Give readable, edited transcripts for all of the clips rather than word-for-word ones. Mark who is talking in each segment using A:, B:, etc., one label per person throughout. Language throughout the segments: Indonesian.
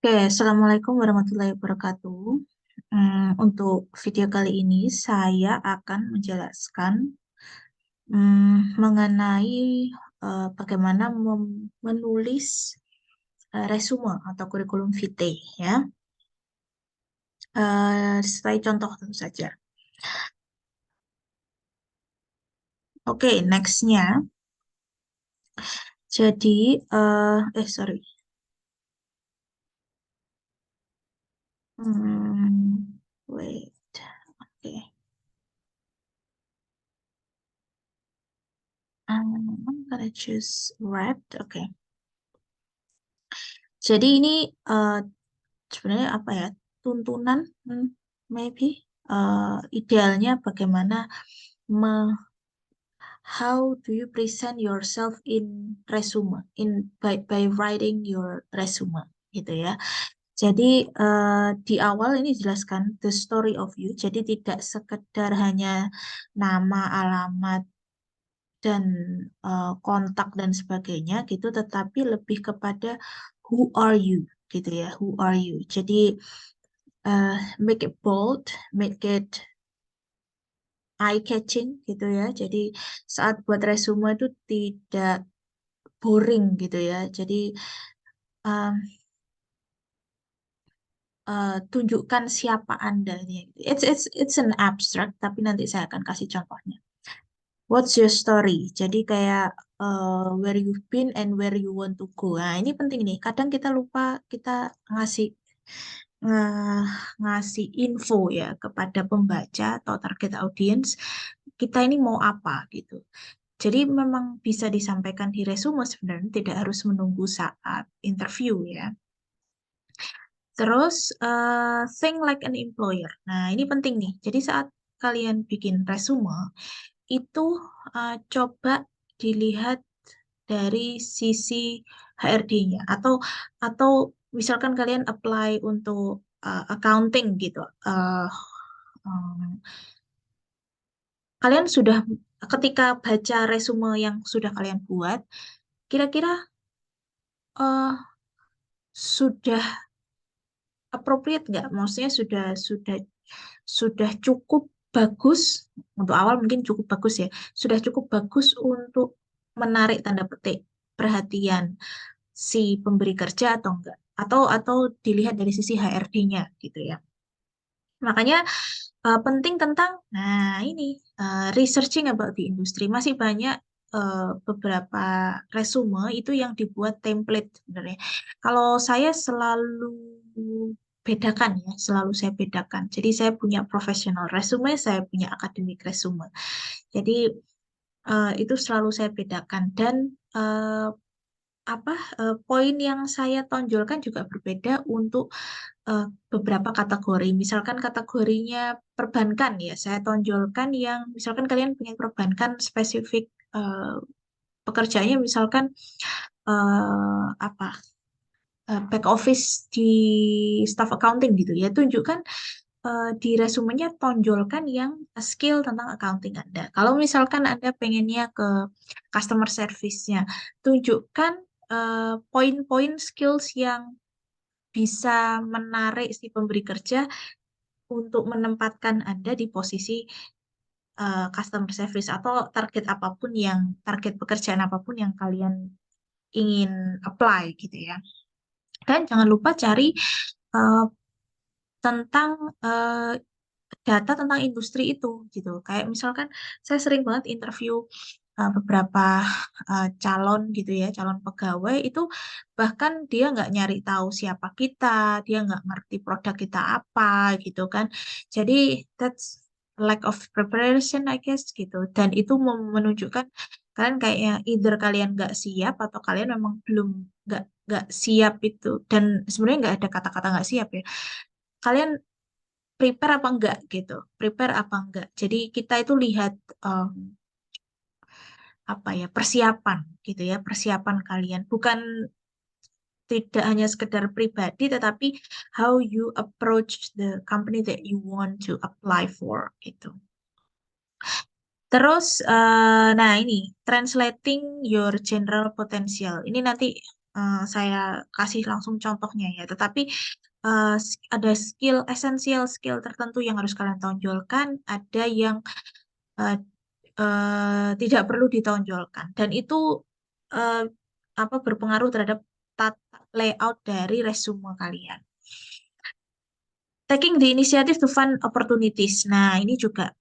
A: Oke, Assalamualaikum warahmatullahi wabarakatuh. Untuk video kali ini saya akan menjelaskan mengenai bagaimana menulis resume atau kurikulum vitae ya. Sebagai contoh tentu saja. Oke, nextnya. Jadi, sorry. Wait. Oke. I'm gonna choose red. Oke. Jadi ini eh, sebenarnya apa ya, tuntunan, hmm, maybe idealnya bagaimana me- how do you present yourself in resume by writing your resume gitu ya. Jadi di awal ini jelaskan the story of you, jadi tidak sekedar hanya nama, alamat, dan kontak dan sebagainya gitu, tetapi lebih kepada who are you gitu ya, who are you. Jadi make it bold, make it eye catching gitu ya. Jadi saat buat resume itu tidak boring gitu ya. Jadi um, tunjukkan siapa Anda ini. It's an abstract, tapi nanti saya akan kasih contohnya. What's your story? Jadi kayak where you've been and where you want to go. Nah, ini penting nih. Kadang kita lupa kita ngasih ngasih info ya kepada pembaca atau target audience, kita ini mau apa gitu. Jadi memang bisa disampaikan di resume sebenarnya, tidak harus menunggu saat interview ya. Terus think like an employer. Nah, ini penting nih. Jadi saat kalian bikin resume itu coba dilihat dari sisi HRD-nya, atau misalkan kalian apply untuk accounting gitu. Um, Kalian sudah ketika baca resume yang sudah kalian buat, kira-kira eh, sudah appropriate nggak? Maksudnya sudah cukup bagus untuk awal, mungkin cukup bagus ya. Sudah cukup bagus untuk menarik tanda petik perhatian si pemberi kerja atau enggak? Atau dilihat dari sisi HRD-nya gitu ya. Makanya penting tentang, nah ini, researching about the industry. Masih banyak beberapa resume itu yang dibuat template sebenarnya. Kalau saya selalu bedakan ya, selalu saya bedakan. Jadi saya punya professional resume, saya punya academic resume. Jadi itu selalu saya bedakan, dan eh, apa poin yang saya tonjolkan juga berbeda untuk eh, beberapa kategori. Misalkan kategorinya perbankan ya, saya tonjolkan yang misalkan kalian punya perbankan spesifik, eh, pekerjaannya misalkan apa, back office di staff accounting gitu ya, tunjukkan di resumenya, tonjolkan yang skill tentang accounting Anda. Kalau misalkan Anda pengennya ke customer service-nya, tunjukkan poin-poin skills yang bisa menarik si pemberi kerja untuk menempatkan Anda di posisi customer service, atau target pekerjaan apapun yang kalian ingin apply gitu ya. Dan jangan lupa cari eh, tentang data tentang industri itu gitu. Kayak misalkan saya sering banget interview beberapa calon gitu ya, calon pegawai itu, bahkan dia nggak nyari tahu siapa kita, dia nggak ngerti produk kita apa gitu kan. Jadi that's lack of preparation I guess gitu. Dan itu menunjukkan kalian kayaknya either kalian nggak siap atau kalian memang belum nggak siap itu. Dan sebenarnya nggak ada kata-kata nggak siap ya. Kalian prepare apa enggak gitu, prepare apa enggak. Jadi kita itu lihat apa ya, persiapan gitu ya, persiapan kalian, bukan tidak hanya sekedar pribadi, tetapi how you approach the company that you want to apply for gitu. Terus nah ini translating your general potential ini nanti saya kasih langsung contohnya ya. Tetapi ada skill esensial skill tertentu yang harus kalian tonjolkan, ada yang eh, tidak perlu ditonjolkan, dan itu eh, apa berpengaruh terhadap tata layout dari resume kalian. Taking the initiative to find opportunities. Nah, ini juga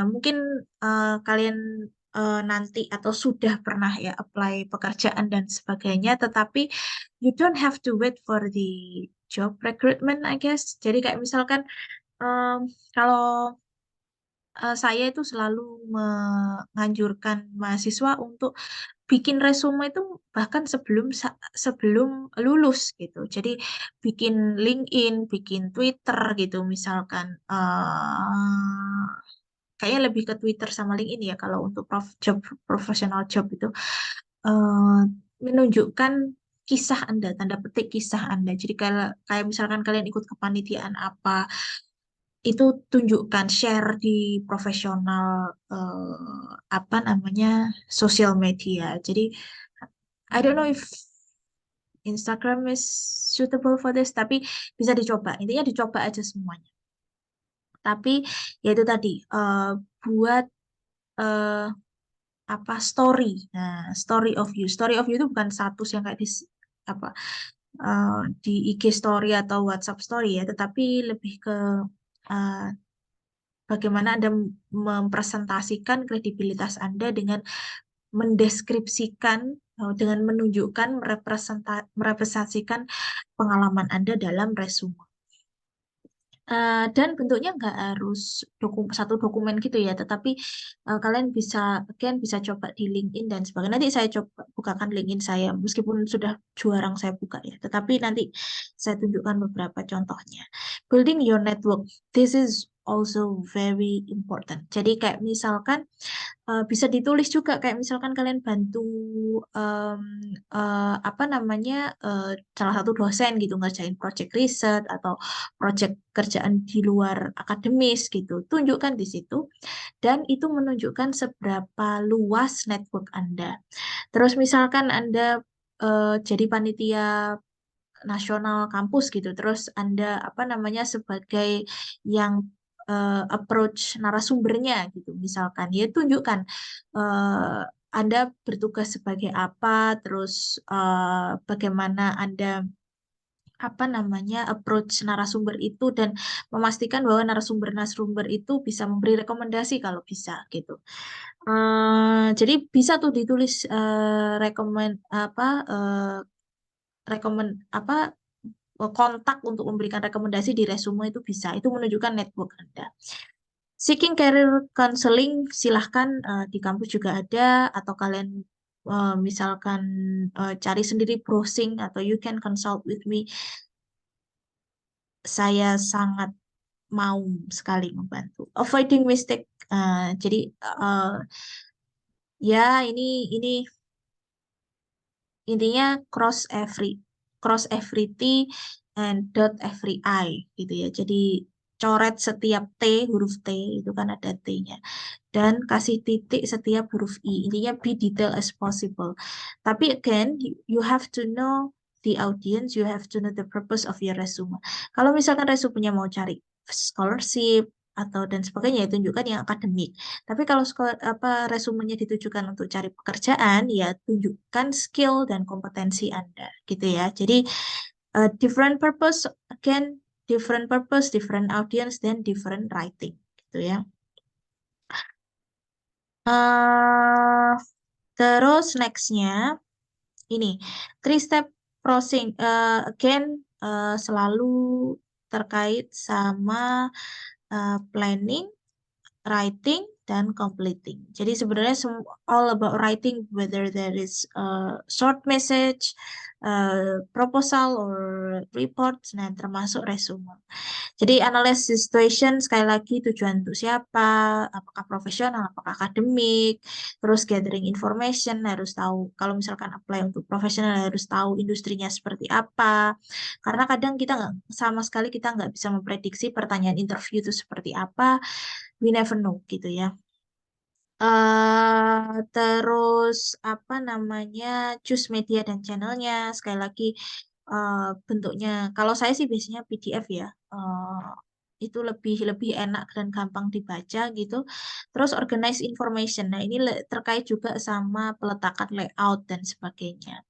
A: mungkin kalian nanti atau sudah pernah ya apply pekerjaan dan sebagainya, tetapi you don't have to wait for the job recruitment, I guess. Jadi kayak misalkan kalau saya itu selalu menganjurkan mahasiswa untuk bikin resume itu bahkan sebelum lulus gitu. Jadi bikin LinkedIn, bikin Twitter gitu misalkan. Kayaknya lebih ke Twitter sama LinkedIn ya kalau untuk profesional job itu eh, menunjukkan kisah Anda, tanda petik kisah Anda. Jadi kalau kayak misalkan kalian ikut kepanitiaan apa, itu tunjukkan share di profesional apa namanya sosial media. Jadi I don't know if Instagram is suitable for this, tapi bisa dicoba. Intinya dicoba aja semuanya. Tapi ya itu tadi buat eh, apa story. Nah, story of you. Story of you itu bukan status yang kayak di apa eh, di IG story atau WhatsApp story ya, tetapi lebih ke eh, bagaimana Anda mempresentasikan kredibilitas Anda dengan mendeskripsikan, dengan menunjukkan, merepresentasikan pengalaman Anda dalam resume. Dan bentuknya nggak harus satu dokumen gitu ya, tetapi kalian bisa coba di LinkedIn dan sebagainya. Nanti saya coba bukakan LinkedIn saya, meskipun sudah jarang saya buka ya, tetapi nanti saya tunjukkan beberapa contohnya. Building your network, this is also very important. Jadi kayak misalkan bisa ditulis juga kayak misalkan kalian bantu em, apa namanya salah satu dosen gitu ngerjain project riset atau project kerjaan di luar akademis gitu, tunjukkan di situ dan itu menunjukkan seberapa luas network Anda. Terus misalkan Anda jadi panitia nasional kampus gitu. Terus Anda apa namanya sebagai yang approach narasumbernya gitu. Misalkan ya tunjukkan Anda bertugas sebagai apa, terus bagaimana Anda apa namanya approach narasumber itu dan memastikan bahwa narasumber-narasumber itu bisa memberi rekomendasi kalau bisa gitu. Jadi bisa tuh ditulis rekomend apa rekomend apa kontak untuk memberikan rekomendasi di resume itu bisa. Itu menunjukkan network Anda. Seeking career counseling silahkan di kampus juga ada atau kalian misalkan cari sendiri browsing atau you can consult with me. Saya sangat mau sekali membantu. Avoiding mistake. Jadi ya ini intinya cross every T and dot every I gitu ya. Jadi coret setiap T, huruf T itu kan ada T-nya. Dan kasih titik setiap huruf I. Intinya be detail as possible. Tapi again, you have to know the audience, you have to know the purpose of your resume. Kalau misalkan resumenya mau cari scholarship atau dan sebagainya, ya tunjukkan yang akademik. Tapi kalau resumenya ditujukan untuk cari pekerjaan, ya tunjukkan skill dan kompetensi Anda, gitu ya. Jadi different purpose, again, different purpose, different audience, dan different writing, gitu ya. eh Terus nextnya ini three step processing, again selalu terkait sama planning, writing, dan completing. Jadi sebenarnya all about writing, whether there is a short message, proposal, or report, nah termasuk resume. Jadi analisis situation sekali lagi tujuan untuk siapa, apakah profesional, apakah akademik, terus gathering information harus tahu kalau misalkan apply untuk profesional harus tahu industrinya seperti apa. Karena kadang kita nggak sama sekali kita nggak bisa memprediksi pertanyaan interview itu seperti apa. We never know gitu ya. Terus apa namanya, choose media dan channelnya. Sekali lagi bentuknya. Kalau saya sih biasanya PDF ya. Itu lebih lebih enak dan gampang dibaca gitu. Terus organize information. Nah ini terkait juga sama peletakan layout dan sebagainya.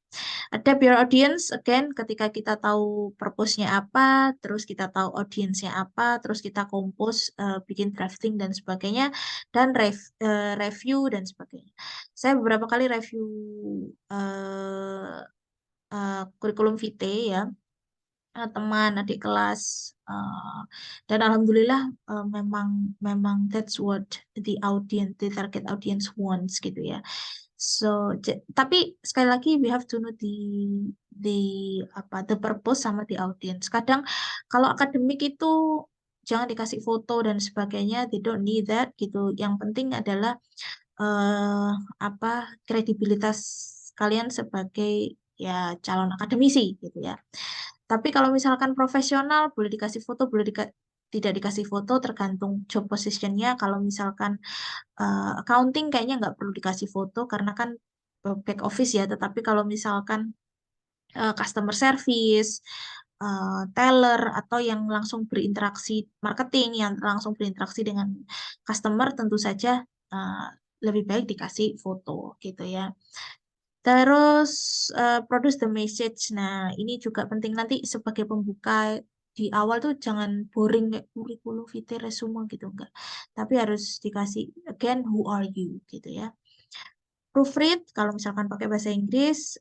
A: Adapt your audience, again, ketika kita tahu purpose-nya apa, terus kita tahu audience-nya apa, terus kita compose, bikin drafting dan sebagainya, dan review dan sebagainya. Saya beberapa kali review eh, kurikulum vitae ya, teman adik kelas, eh, dan alhamdulillah memang memang that's what the target audience wants gitu ya. So, tapi sekali lagi we have to know the the purpose sama the audience. Kadang kalau akademik itu jangan dikasih foto dan sebagainya, they don't need that gitu. Yang penting adalah eh, apa kredibilitas kalian sebagai ya calon akademisi gitu ya. Tapi kalau misalkan profesional, boleh dikasih foto, tidak dikasih foto, tergantung job positionnya. Kalau misalkan accounting kayaknya nggak perlu dikasih foto karena kan back office ya. Tetapi kalau misalkan customer service, teller, atau yang langsung berinteraksi marketing, yang langsung berinteraksi dengan customer, tentu saja eh, lebih baik dikasih foto gitu ya. Terus produce the message. Nah, ini juga penting nanti sebagai pembuka di awal tuh jangan boring kayak kurikulum vitae resume gitu enggak. Tapi harus dikasih again who are you gitu ya. Proofread kalau misalkan pakai bahasa Inggris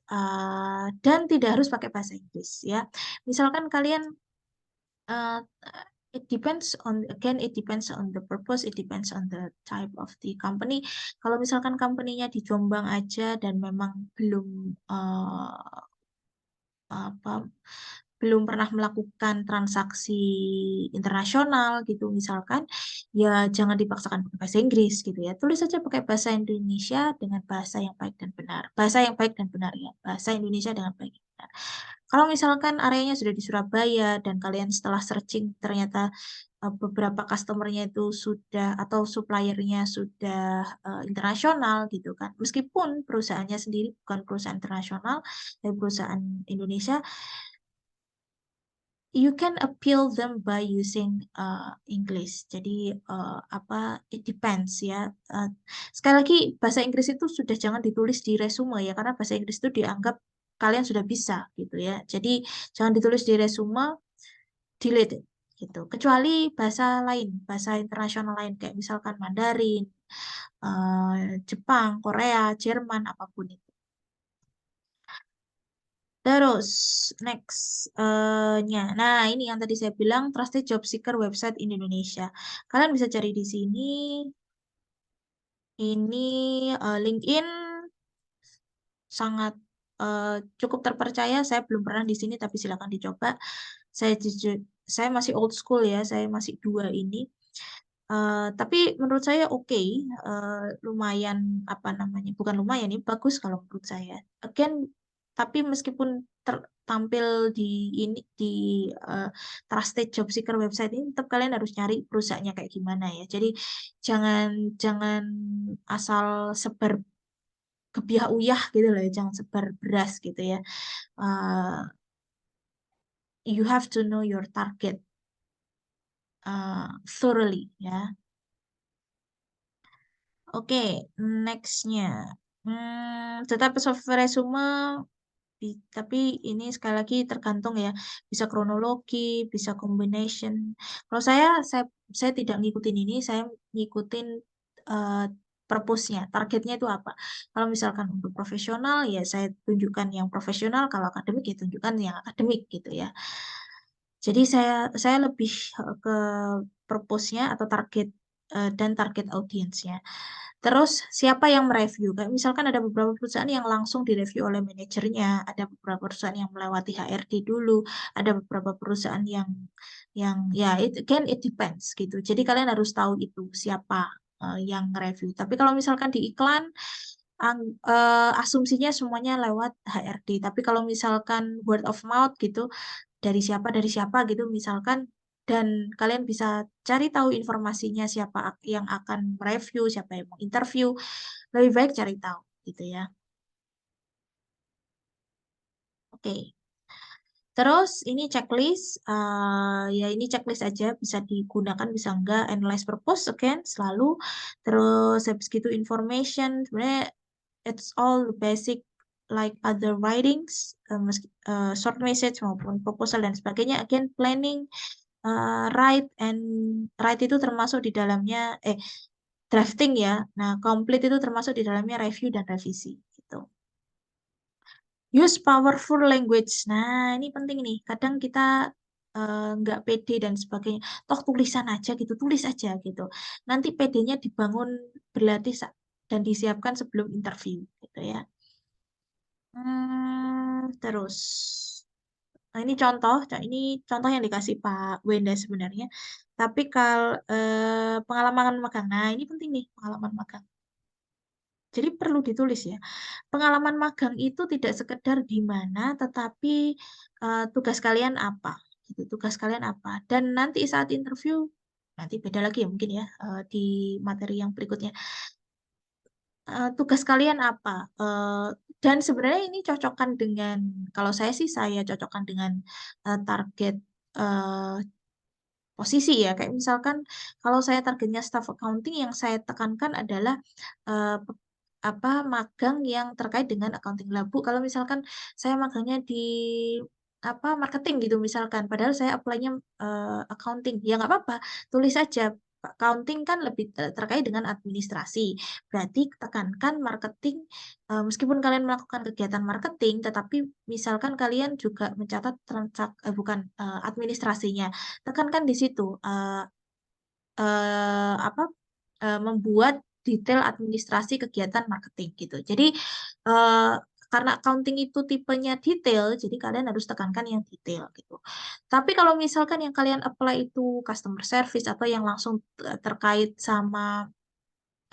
A: dan tidak harus pakai bahasa Inggris ya. Misalkan kalian uh, it depends on again it depends on the purpose, it depends on the type of the company. Kalau misalkan company-nya di Jombang aja dan memang belum apa belum pernah melakukan transaksi internasional gitu misalkan, ya jangan dipaksakan pakai bahasa Inggris gitu ya. Tulis saja pakai bahasa Indonesia dengan bahasa yang baik dan benar. Bahasa yang baik dan benar ya. Bahasa Indonesia dengan baik dan benar. Kalau misalkan areanya sudah di Surabaya dan kalian setelah searching ternyata beberapa customernya itu sudah atau suppliernya sudah internasional gitu kan. Meskipun perusahaannya sendiri bukan perusahaan internasional, tapi perusahaan Indonesia, you can appeal them by using English. Jadi apa it depends ya. Uh, Sekali lagi bahasa Inggris itu sudah jangan ditulis di resume ya karena bahasa Inggris itu dianggap kalian sudah bisa gitu ya. Jadi jangan ditulis di resume, delete it, gitu. Kecuali bahasa lain, bahasa internasional lain kayak misalkan Mandarin, Jepang, Korea, Jerman, apapun itu. Terus, next, nah ini yang tadi saya bilang, Trusted Job Seeker website in Indonesia. Kalian bisa cari di sini, ini LinkedIn sangat eh, cukup terpercaya. Saya belum pernah di sini, tapi silakan dicoba. Saya jujur, saya masih old school ya, saya masih dua ini. Tapi menurut saya oke, lumayan apa namanya, bukan lumayan ini bagus kalau menurut saya. Again, tapi meskipun tampil di ini di uh, Trusted Job Seeker website ini, tetap kalian harus nyari perusahaannya kayak gimana ya. Jadi jangan jangan asal sebar kebiah uyah gitu loh, ya. Jangan sebar beras gitu ya. Uh, you have to know your target thoroughly ya. Oke, nextnya. Tetap software resume, tapi ini sekali lagi tergantung ya. Bisa kronologi, bisa combination. Kalau saya tidak ngikutin ini, saya ngikutin uh, purpose-nya, targetnya itu apa. Kalau misalkan untuk profesional, ya saya tunjukkan yang profesional. Kalau akademik, ya tunjukkan yang akademik gitu ya. Jadi saya lebih ke purpose-nya atau target dan target audiensnya. Terus siapa yang mereview? Kayak misalkan ada beberapa perusahaan yang langsung direview oleh manajernya, ada beberapa perusahaan yang melewati HRD dulu, ada beberapa perusahaan yang ya it depends gitu. Jadi kalian harus tahu itu siapa yang review. Tapi kalau misalkan di iklan asumsinya semuanya lewat HRD. Tapi kalau misalkan word of mouth gitu dari siapa gitu misalkan dan kalian bisa cari tahu informasinya siapa yang akan mereview, siapa yang mau interview, lebih baik cari tahu gitu ya. Oke. Terus ini checklist, ya ini checklist aja bisa digunakan bisa enggak, analyze purpose again selalu. Terus habis gitu information, sebenarnya it's all basic like other writings, short message maupun proposal dan sebagainya. Again planning, write and write itu termasuk di dalamnya drafting ya. Nah complete itu termasuk di dalamnya review dan revisi gitu. Use powerful language. Nah, ini penting nih. Kadang kita nggak pede dan sebagainya. Toh tulisan aja gitu, tulis aja gitu. Nanti pedenya dibangun berlatih dan disiapkan sebelum interview gitu ya. Terus, nah ini contoh, ini contoh yang dikasih Pak Wenda sebenarnya. Tapi kalau pengalaman magang, nah ini penting nih pengalaman magang. Jadi perlu ditulis ya. Pengalaman magang itu tidak sekedar di mana, tetapi tugas kalian apa, gitu. Tugas kalian apa. Dan nanti saat interview, nanti beda lagi ya mungkin ya di materi yang berikutnya. Tugas kalian apa? Eh, dan sebenarnya ini cocokkan dengan, kalau saya cocokkan dengan target eh, posisi ya. Kayak misalkan kalau saya targetnya staff accounting, yang saya tekankan adalah apa magang yang terkait dengan accounting labu. Kalau misalkan saya magangnya di apa marketing gitu misalkan, padahal saya apply-nya accounting, ya nggak apa-apa, tulis aja. Accounting kan lebih terkait dengan administrasi. Berarti tekankan marketing, meskipun kalian melakukan kegiatan marketing, tetapi misalkan kalian juga mencatat bukan administrasinya. Tekankan di situ apa membuat detail administrasi kegiatan marketing gitu. Jadi eh, karena accounting itu tipenya detail, jadi kalian harus tekankan yang detail gitu. Tapi kalau misalkan yang kalian apply itu customer service atau yang langsung terkait sama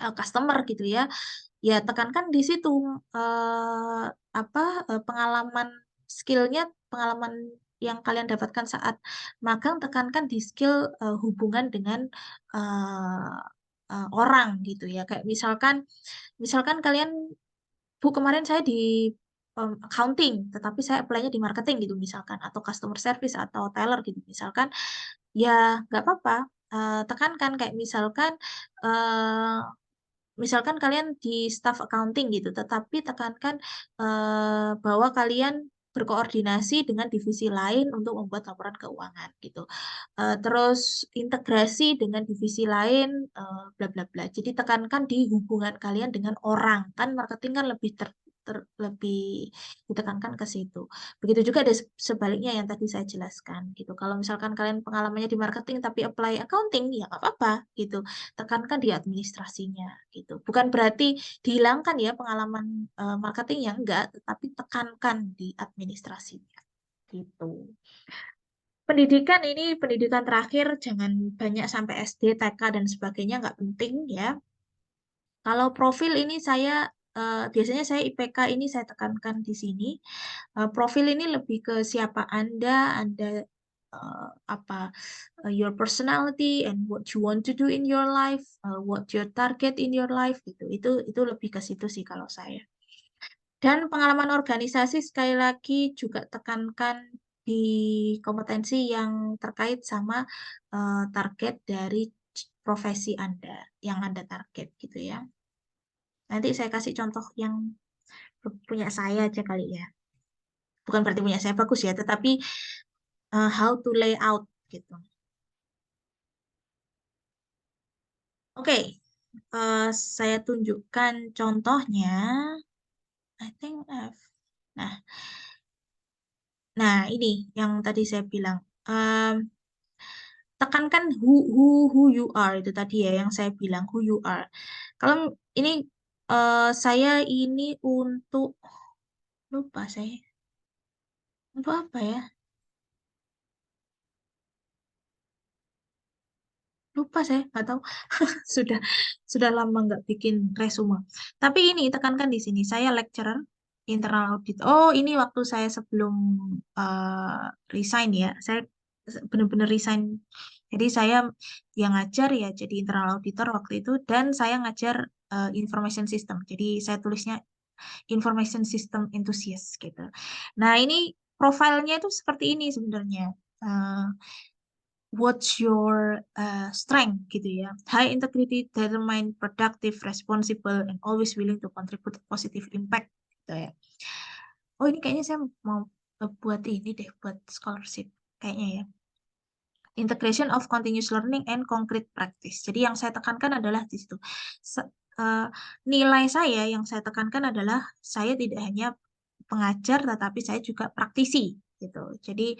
A: customer gitu ya, ya tekankan di situ eh, apa pengalaman skillnya, pengalaman yang kalian dapatkan saat magang, tekankan di skill hubungan dengan eh, orang gitu ya. Kayak misalkan kalian, Bu, kemarin saya di accounting, tetapi saya apply-nya di marketing gitu misalkan, atau customer service atau teller gitu misalkan, ya nggak apa-apa. Tekankan kayak misalkan kalian di staff accounting gitu, tetapi tekankan bahwa kalian berkoordinasi dengan divisi lain untuk membuat laporan keuangan gitu. Terus integrasi dengan divisi lain, bla bla bla. Jadi tekankan di hubungan kalian dengan orang. Kan marketing kan lebih lebih ditekankan ke situ. Begitu juga ada sebaliknya yang tadi saya jelaskan gitu. Kalau misalkan kalian pengalamannya di marketing tapi apply accounting, ya nggak apa-apa gitu, tekankan di administrasinya gitu. Bukan berarti dihilangkan ya pengalaman marketingnya, enggak, tetapi tekankan di administrasinya gitu. Pendidikan ini pendidikan terakhir, jangan banyak sampai SD, TK dan sebagainya, nggak penting ya. Kalau profil ini biasanya saya IPK ini saya tekankan di sini. Profil ini lebih ke siapa Anda apa your personality and what you want to do in your life, what your target in your life gitu. Itu lebih ke situ sih kalau saya. Dan pengalaman organisasi sekali lagi juga tekankan di kompetensi yang terkait sama target dari profesi Anda yang Anda target gitu ya. Nanti saya kasih contoh yang punya saya aja kali ya. Bukan berarti punya saya bagus ya, tetapi how to lay out gitu. Oke, saya tunjukkan contohnya. I think nah, nah ini yang tadi saya bilang. Tekankan who you are itu tadi ya yang saya bilang who you are. Kalau ini saya ini untuk lupa saya untuk apa ya? Lupa saya nggak tahu. Sudah sudah lama nggak bikin resume. Tapi ini tekankan di sini saya lecturer internal audit. Oh, ini waktu saya sebelum resign ya. Saya benar-benar resign. Jadi saya yang ngajar ya jadi internal auditor waktu itu, dan saya ngajar information system. Jadi saya tulisnya information system enthusiast gitu. Nah, ini profilnya itu seperti ini sebenarnya. Eh, what's your strength gitu ya. High integrity, determined, productive, responsible, and always willing to contribute a positive impact gitu ya. Oh, ini kayaknya saya mau buat ini deh, buat scholarship kayaknya ya. Integration of continuous learning and concrete practice. Jadi yang saya tekankan adalah di situ. Eh, nilai saya yang saya tekankan adalah saya tidak hanya pengajar tetapi saya juga praktisi gitu. Jadi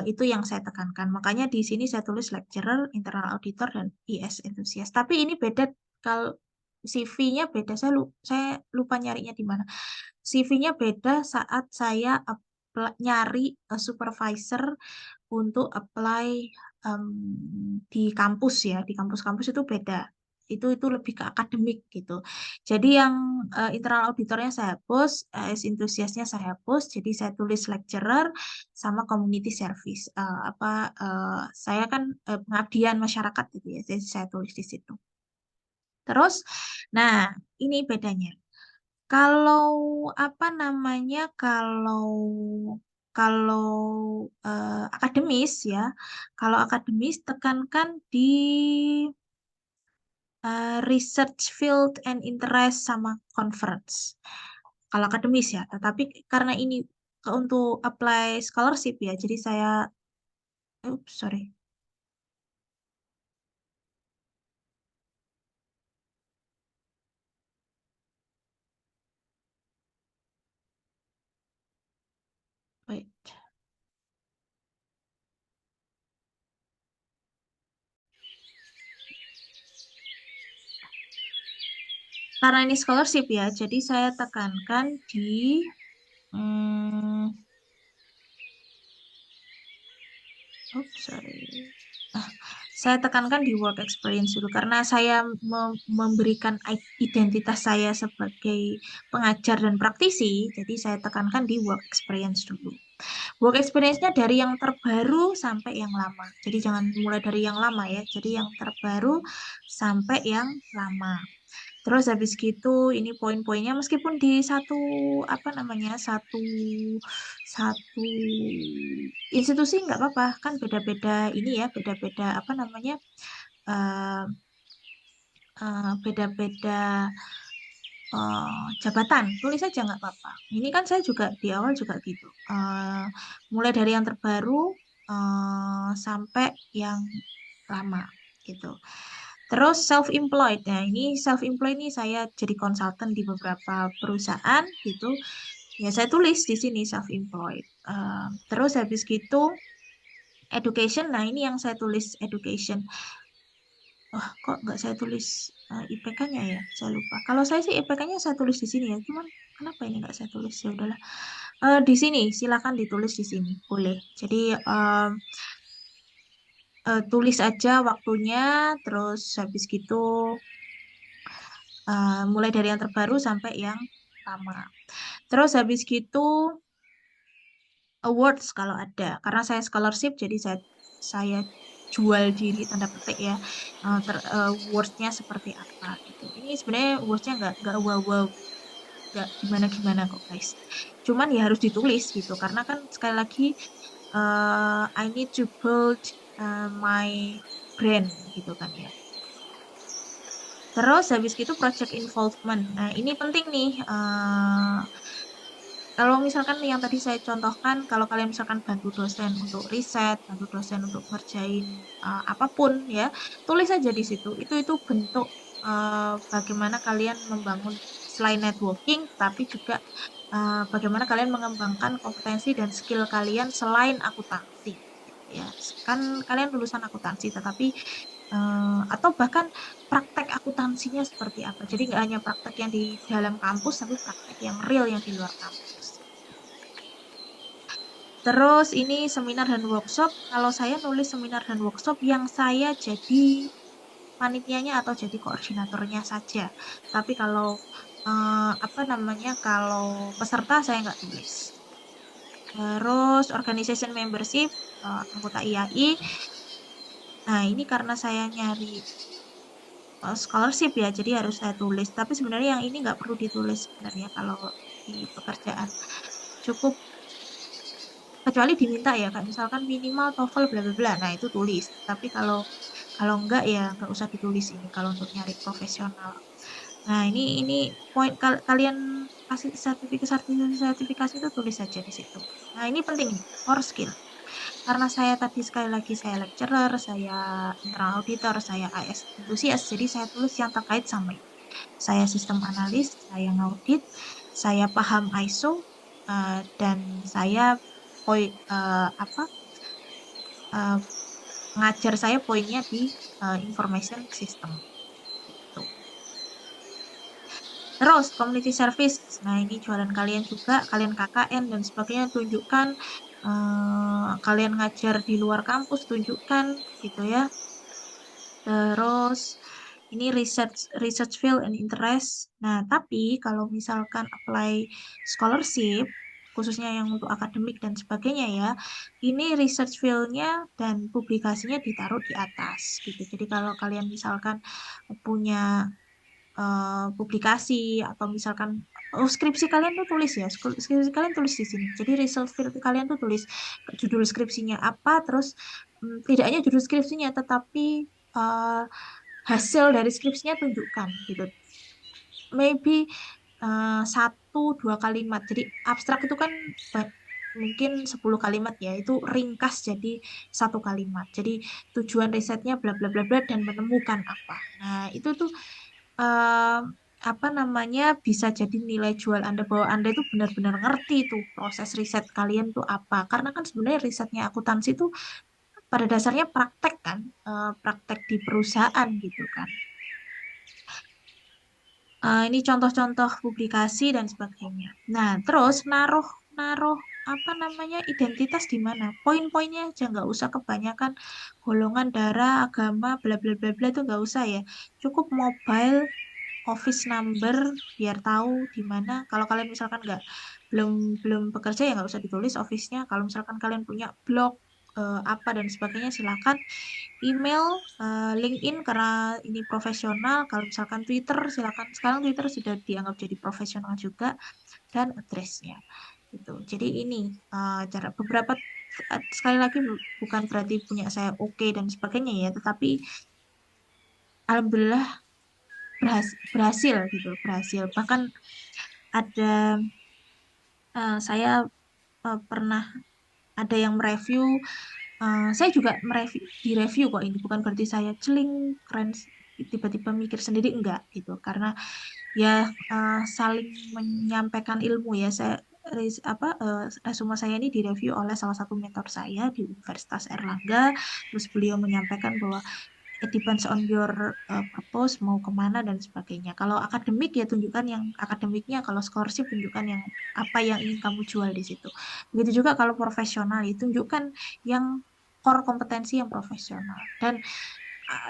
A: itu yang saya tekankan. Makanya di sini saya tulis lecturer, internal auditor, dan IS enthusiast. Tapi ini beda kalau CV-nya beda. Saya lupa nyarinya di mana. CV-nya beda saat saya nyari supervisor untuk apply em, di kampus ya. Di kampus-kampus itu beda. Itu lebih ke akademik gitu. Jadi yang internal auditornya saya hapus, enthusiastnya saya hapus. Jadi saya tulis lecturer sama community service. Saya kan pengabdian masyarakat gitu ya. Jadi saya tulis di situ. Terus, nah ini bedanya. Kalau apa namanya, kalau akademis ya, kalau akademis tekankan di research field and interest sama conference. Kalau akademis ya, tetapi karena ini untuk apply scholarship ya, jadi saya, oops, sorry, wait. Karena ini scholarship ya, jadi saya tekankan di hmm, oops, sorry. Ah, saya tekankan di work experience dulu karena saya memberikan identitas saya sebagai pengajar dan praktisi, jadi saya tekankan di work experience dulu. Work experience-nya dari yang terbaru sampai yang lama. Jadi jangan mulai dari yang lama ya. Jadi yang terbaru sampai yang lama. Terus habis gitu ini poin-poinnya meskipun di satu apa namanya satu satu institusi nggak apa-apa kan beda-beda ini ya beda-beda apa namanya eh, beda-beda jabatan tulis aja nggak apa-apa. Ini kan saya juga di awal juga gitu. Mulai dari yang terbaru sampai yang lama gitu. Terus self-employed. Nah, ini self-employed ini saya jadi konsultan di beberapa perusahaan gitu. Ya, saya tulis di sini self-employed. Terus habis gitu education. Nah, ini yang saya tulis education. Wah, kok nggak saya tulis IPK-nya ya? Saya lupa. Kalau saya sih IPK-nya saya tulis di sini ya. Cuman kenapa ini nggak saya tulis? Ya udahlah. Di sini, silakan ditulis di sini. Boleh. Jadi tulis aja waktunya. Terus habis gitu mulai dari yang terbaru sampai yang lama. Terus habis gitu awards kalau ada. Karena saya scholarship, jadi saya jual diri tanda petik ya. Awards-nya seperti apa gitu. Ini sebenarnya awards-nya nggak wow wow, nggak gimana gimana kok guys. Cuman ya harus ditulis gitu. Karena kan sekali lagi I need to build my brand gitu kan ya. Terus habis gitu project involvement. Nah, ini penting nih. Kalau misalkan yang tadi saya contohkan, kalau kalian misalkan bantu dosen untuk riset, bantu dosen untuk ngerjain apapun ya, tulis aja di situ. Itu bentuk bagaimana kalian membangun selain networking, tapi juga bagaimana kalian mengembangkan kompetensi dan skill kalian selain akuntansi. Ya, kan kalian lulusan akuntansi, tetapi atau bahkan praktek akuntansinya seperti apa. Jadi nggak hanya praktek yang di dalam kampus, tapi praktek yang real yang di luar kampus. Terus ini seminar dan workshop. Kalau saya nulis seminar dan workshop yang saya jadi panitianya atau jadi koordinatornya saja. Tapi kalau apa namanya, kalau peserta saya nggak tulis. Terus organization membership, anggota IAI. Nah, ini karena saya nyari scholarship ya, jadi harus saya tulis. Tapi sebenarnya yang ini nggak perlu ditulis sebenarnya kalau di pekerjaan. Cukup kecuali diminta ya, kayak misalkan minimal TOEFL bla bla bla. Nah, itu tulis. Tapi kalau kalau enggak ya nggak usah ditulis ini kalau untuk nyari profesional. Nah, ini poin kalian kasih sertifikasi itu tulis saja di situ. Nah, ini penting nih, core skill. Karena saya tadi sekali lagi saya lecturer, saya internal auditor, saya AS enthusiast, jadi saya tulis yang terkait sama ini. Saya sistem analis, saya ngaudit, saya paham ISO, dan saya poin apa eh, ngajar saya poinnya di information system gitu. Terus community service, nah ini jualan kalian juga, kalian KKN dan sebagainya, tunjukkan kalian ngajar di luar kampus, tunjukkan gitu ya. Terus ini research research field and interest. Nah, tapi kalau misalkan apply scholarship, khususnya yang untuk akademik dan sebagainya ya, ini research field-nya dan publikasinya ditaruh di atas gitu. Jadi kalau kalian misalkan punya publikasi atau misalkan skripsi kalian tuh tulis ya, skripsi kalian tulis di sini. Jadi research field kalian tuh tulis judul skripsinya apa, terus tidak hanya judul skripsinya, tetapi eh, hasil dari skripsinya tunjukkan gitu. Maybe satu dua kalimat. Jadi abstrak itu kan mungkin 10 kalimat ya, itu ringkas jadi satu kalimat. Jadi tujuan risetnya bla bla bla bla dan menemukan apa. Nah, itu tuh eh, apa namanya bisa jadi nilai jual Anda bahwa Anda itu benar-benar ngerti tuh proses riset kalian tuh apa. Karena kan sebenarnya risetnya akuntansi itu pada dasarnya praktek kan, praktek di perusahaan gitu kan. Ini contoh-contoh publikasi dan sebagainya. Nah, terus naruh naruh apa namanya identitas di mana? Poin-poinnya aja nggak usah kebanyakan golongan darah, agama, bla bla bla bla itu nggak usah ya. Cukup mobile, office number biar tahu di mana. Kalau kalian misalkan nggak belum belum bekerja ya nggak usah ditulis office-nya. Kalau misalkan kalian punya blog apa dan sebagainya silakan email, LinkedIn karena ini profesional. Kalau misalkan Twitter, silakan. Sekarang Twitter sudah dianggap jadi profesional juga dan address-nya. Gitu. Jadi ini cara beberapa sekali lagi bukan berarti punya saya oke dan sebagainya ya, tetapi alhamdulillah berhasil gitu, berhasil. Bahkan ada saya pernah ada yang mereview. Saya juga direview kok ini bukan berarti saya celing keren tiba-tiba mikir sendiri enggak gitu karena ya saling menyampaikan ilmu ya saya resume saya ini direview oleh salah satu mentor saya di Universitas Erlangga terus beliau menyampaikan bahwa it depends on your purpose mau kemana dan sebagainya. Kalau akademik ya tunjukkan yang akademiknya, kalau scholarship tunjukkan yang apa yang ingin kamu jual di situ. Begitu juga kalau profesional ya tunjukkan yang core kompetensi yang profesional. Dan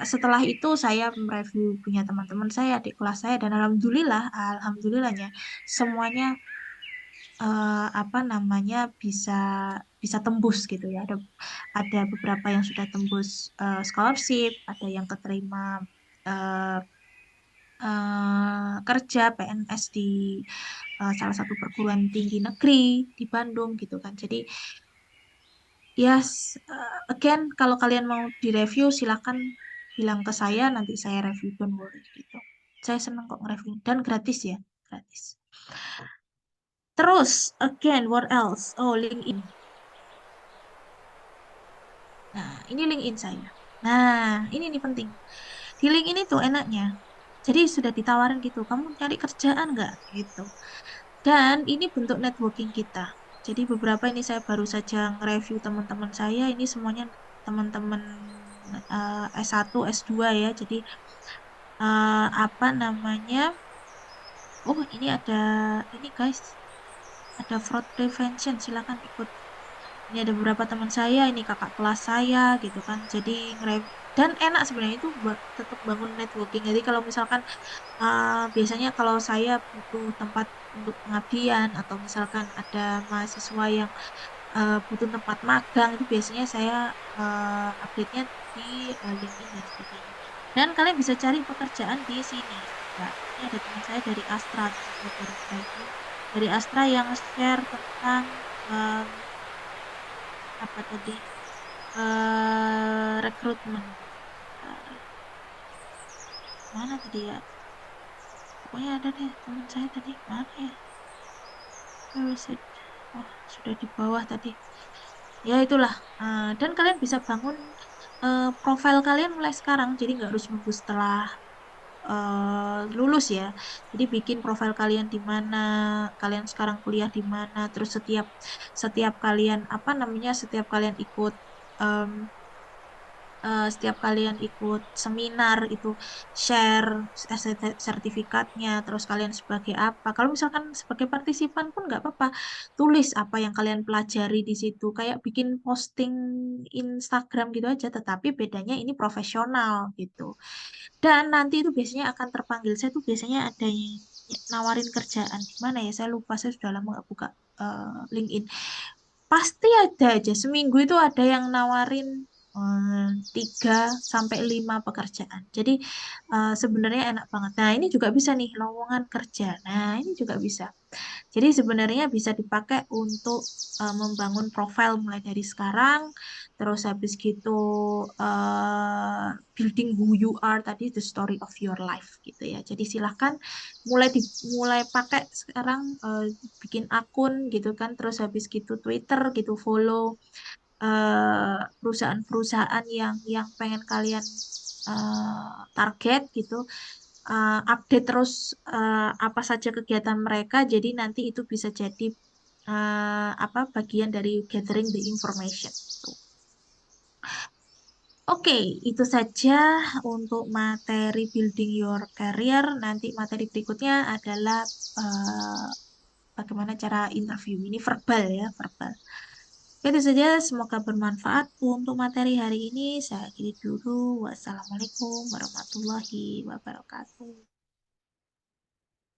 A: setelah itu saya mereview punya teman-teman saya, adik kelas saya dan alhamdulillahnya semuanya apa namanya bisa bisa tembus gitu ya. Ada beberapa yang sudah tembus scholarship, ada yang keterima eh, kerja PNS di salah satu perguruan tinggi negeri di Bandung gitu kan. Jadi yes, again kalau kalian mau direview silakan bilang ke saya nanti saya review don't worry gitu. Saya senang kok nge-review dan gratis ya, gratis. Terus again what else? Oh, LinkedIn. Nah, ini LinkedIn saya. Nah, ini nih penting. Di LinkedIn itu enaknya. Jadi sudah ditawarin gitu, kamu cari kerjaan nggak? Gitu. Dan ini bentuk networking kita. Jadi beberapa ini saya baru saja nge-review teman-teman saya. Ini semuanya teman-teman S1, S2 ya. Jadi apa namanya? Oh, ini ada ini guys, ada fraud prevention. Silakan ikut. Ini ada beberapa teman saya, ini kakak kelas saya gitu kan. Jadi dan enak sebenarnya itu tetap bangun networking. Jadi kalau misalkan biasanya kalau saya butuh tempat untuk pengabdian atau misalkan ada mahasiswa yang butuh tempat magang itu biasanya saya update-nya di LinkedIn dan sebagainya. Dan kalian bisa cari pekerjaan di sini juga. Ini ada teman saya dari Astra, teman saya baru graduate dari Astra yang share tentang em, apa tadi rekrutmen. Bentar, mana tadi ya? Pokoknya ada deh teman saya tadi mana ya? Where is it? Oh, sudah di bawah tadi. Ya itulah. Dan kalian bisa bangun profil kalian mulai sekarang. Jadi nggak harus nunggu setelah lulus ya. Jadi bikin profil kalian di mana, kalian sekarang kuliah di mana. Terus setiap setiap kalian apa namanya, setiap kalian ikut em, setiap kalian ikut seminar itu share sertifikatnya, terus kalian sebagai apa. Kalau misalkan sebagai partisipan pun nggak apa-apa, tulis apa yang kalian pelajari di situ, kayak bikin posting Instagram gitu aja, tetapi bedanya ini profesional gitu. Dan nanti itu biasanya akan terpanggil, saya tuh biasanya ada yang nawarin kerjaan di mana ya, saya lupa, saya sudah lama nggak buka LinkedIn. Pasti ada aja, seminggu itu ada yang nawarin 3 sampai 5 pekerjaan. Jadi sebenarnya enak banget. Nah ini juga bisa nih lowongan kerja. Nah ini juga bisa. Jadi sebenarnya bisa dipakai untuk membangun profil mulai dari sekarang, terus habis gitu building who you are tadi, the story of your life gitu ya. Jadi silahkan mulai pakai sekarang, bikin akun gitu kan, terus habis gitu Twitter gitu, follow perusahaan-perusahaan yang pengen kalian target gitu, update terus apa saja kegiatan mereka, jadi nanti itu bisa jadi apa bagian dari gathering the information. Tuh. Oke, itu saja untuk materi building your career. Nanti materi berikutnya adalah eh, bagaimana cara interview. Ini verbal ya, verbal. Itu saja, semoga bermanfaat untuk materi hari ini. Saya akhiri dulu. Wassalamualaikum warahmatullahi wabarakatuh.